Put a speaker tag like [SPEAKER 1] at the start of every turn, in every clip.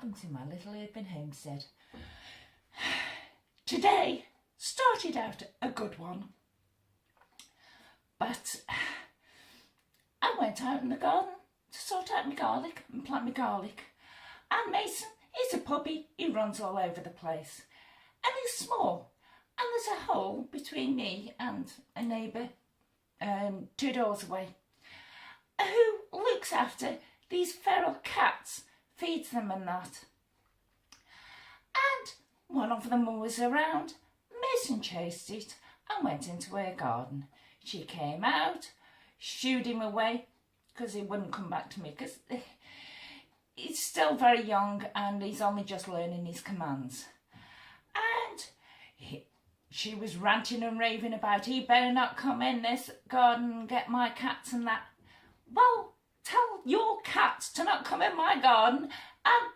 [SPEAKER 1] welcome to my little urban homestead. Today started out a good one, but I went out in the garden to sort out my garlic and plant my garlic, and Mason is a puppy. He runs all over the place and he's small, and there's a hole between me and a neighbour 2 doors away who looks after these feral cats, feeds them and that. And one of them was around. Mason chased it and went into her garden. She came out, shooed him away because he wouldn't come back to me, because he's still very young and he's only just learning his commands. And she was ranting and raving about, he better not come in this garden and get my cats and that. Well, tell your cats to not come in my garden and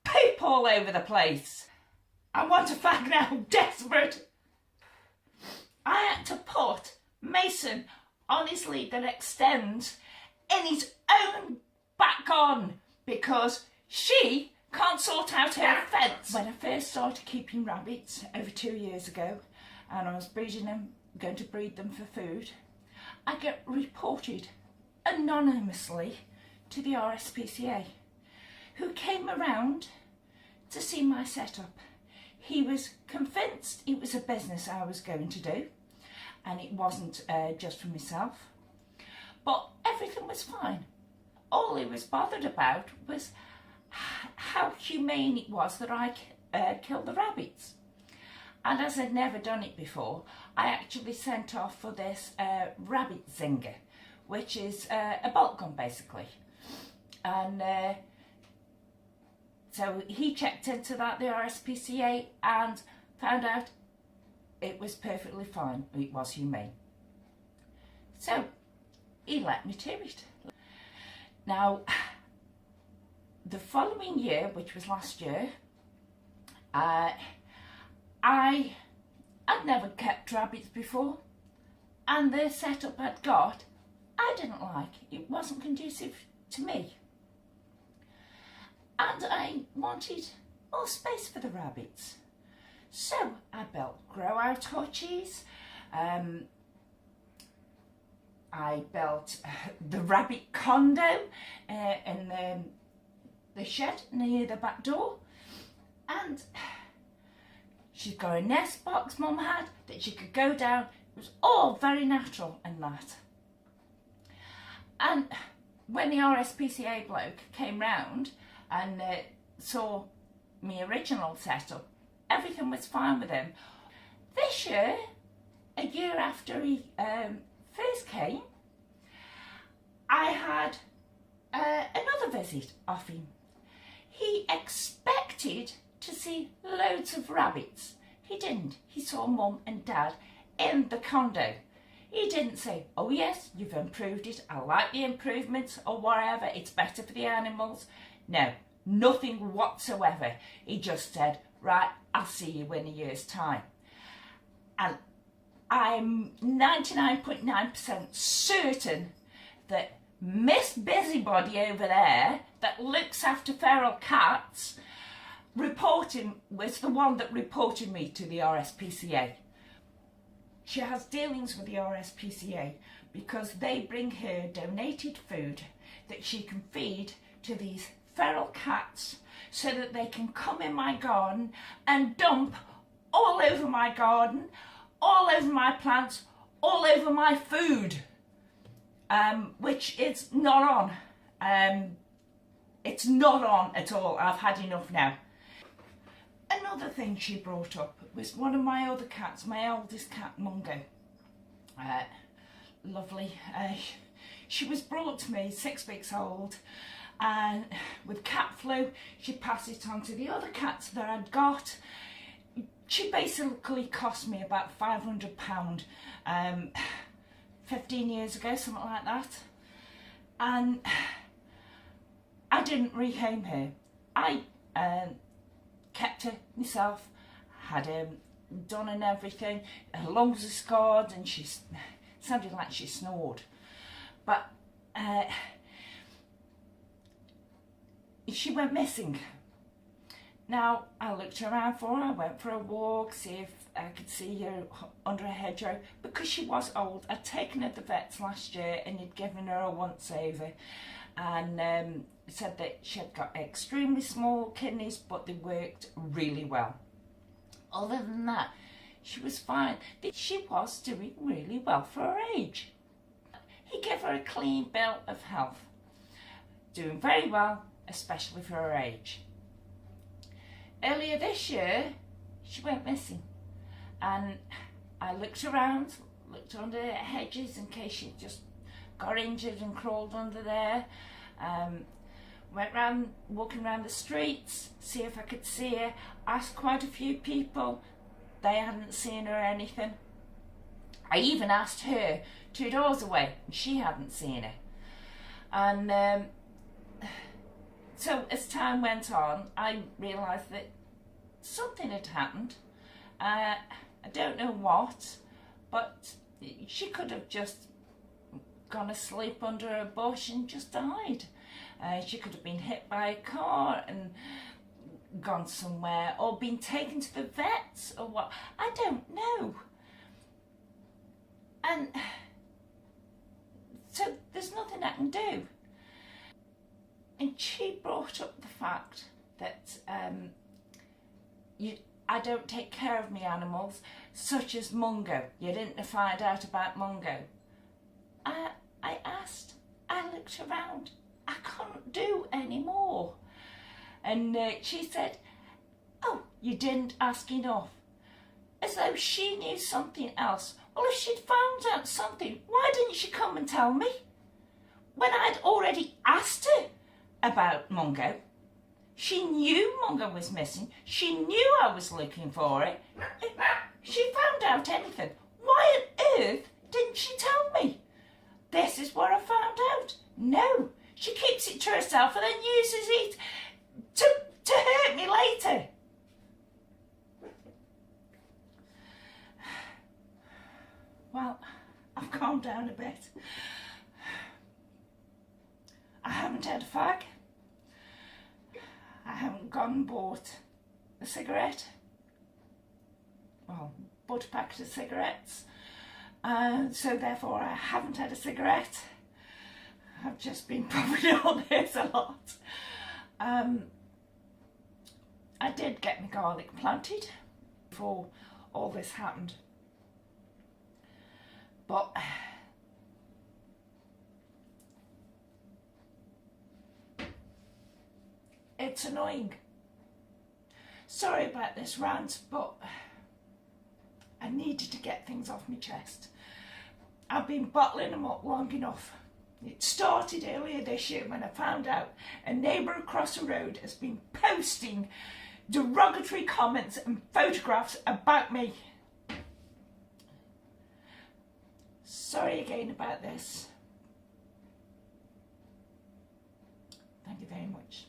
[SPEAKER 1] poop all over the place. I want a fag now, desperate. I had to put Mason on his lead that extends in his own back garden because she can't sort out her fence. When I first started keeping rabbits over 2 years ago, and I was breeding them, going to breed them for food, I get reported anonymously to the RSPCA, who came around to see my setup. He was convinced it was a business I was going to do, and it wasn't just for myself. But everything was fine. All he was bothered about was how humane it was that I killed the rabbits. And as I'd never done it before, I actually sent off for this rabbit zinger, which is a bolt gun basically. And so he checked into that, the RSPCA, and found out it was perfectly fine. It was humane. So he let me to it. Now, the following year, which was last year, I'd never kept rabbits before, and the setup I'd got, I didn't like. It wasn't conducive to me. And I wanted more space for the rabbits. So I built grow out hutches. I built the rabbit condo in the shed near the back door. And she's got a nest box Mum had that she could go down. It was all very natural and that. And when the RSPCA bloke came round and saw my original setup, everything was fine with him. This year, a year after he first came, I had another visit off him. He expected to see loads of rabbits. He didn't. He saw Mum and Dad in the condo. He didn't say, oh yes, you've improved it, I like the improvements, or whatever, it's better for the animals. No, nothing whatsoever. He just said, right, I'll see you in a year's time. And I'm 99.9% certain that Miss Busybody over there that looks after feral cats was the one that reported me to the RSPCA. She has dealings with the RSPCA because they bring her donated food that she can feed to these feral cats so that they can come in my garden and dump all over my garden, all over my plants, all over my food, which is not on. It's not on at all. I've had enough now. Another thing she brought up was one of my other cats, my eldest cat, Mungo. Lovely. She was brought to me 6 weeks old, and with cat flu, she passed it on to the other cats that I'd got. She basically cost me about £500, 15 years ago, something like that. And I didn't rehome her. I kept her myself, had her done and everything. Her lungs were scarred and she sounded like she snored. But she went missing Now, I looked around for her, I went for a walk, see if I could see her under a hedgerow, because she was old. I'd taken her to the vets last year and he'd given her a once over, and said that she had got extremely small kidneys, but they worked really well. Other than that, she was fine. She was doing really well for her age. He gave her a clean bill of health. Doing very well, especially for her age. Earlier this year, she went missing, and I looked around, looked under hedges in case she just got injured and crawled under there. Went round, walking around the streets, see if I could see her. Asked quite a few people, they hadn't seen her or anything. I even asked her 2 doors away, and she hadn't seen her. And so as time went on, I realised that something had happened. I don't know what, but she could have just gone asleep under a bush and just died. She could have been hit by a car and gone somewhere, or been taken to the vets, or what. I don't know. And so there's nothing I can do. And she brought up the fact that I don't take care of my animals, such as Mungo. You didn't find out about Mungo. I asked, I looked around, I couldn't do any more. And she said, oh, you didn't ask enough. As though she knew something else. Well, if she'd found out something, why didn't she come and tell me? When I'd already asked her about Mungo. She knew Mungo was missing. She knew I was looking for it. She found out anything. Why on earth didn't she tell me? This is what I found out. No, she keeps it to herself and then uses it to hurt me later. Well, I've calmed down a bit. I haven't had a fag. I haven't gone and bought a cigarette. Well, bought a packet of cigarettes. So therefore I haven't had a cigarette. I've just been probably on this a lot. I did get my garlic planted before all this happened. But it's annoying. Sorry about this rant, but I needed to get things off my chest. I've been bottling them up long enough. It started earlier this year when I found out a neighbour across the road has been posting derogatory comments and photographs about me. Sorry again about this. Thank you very much.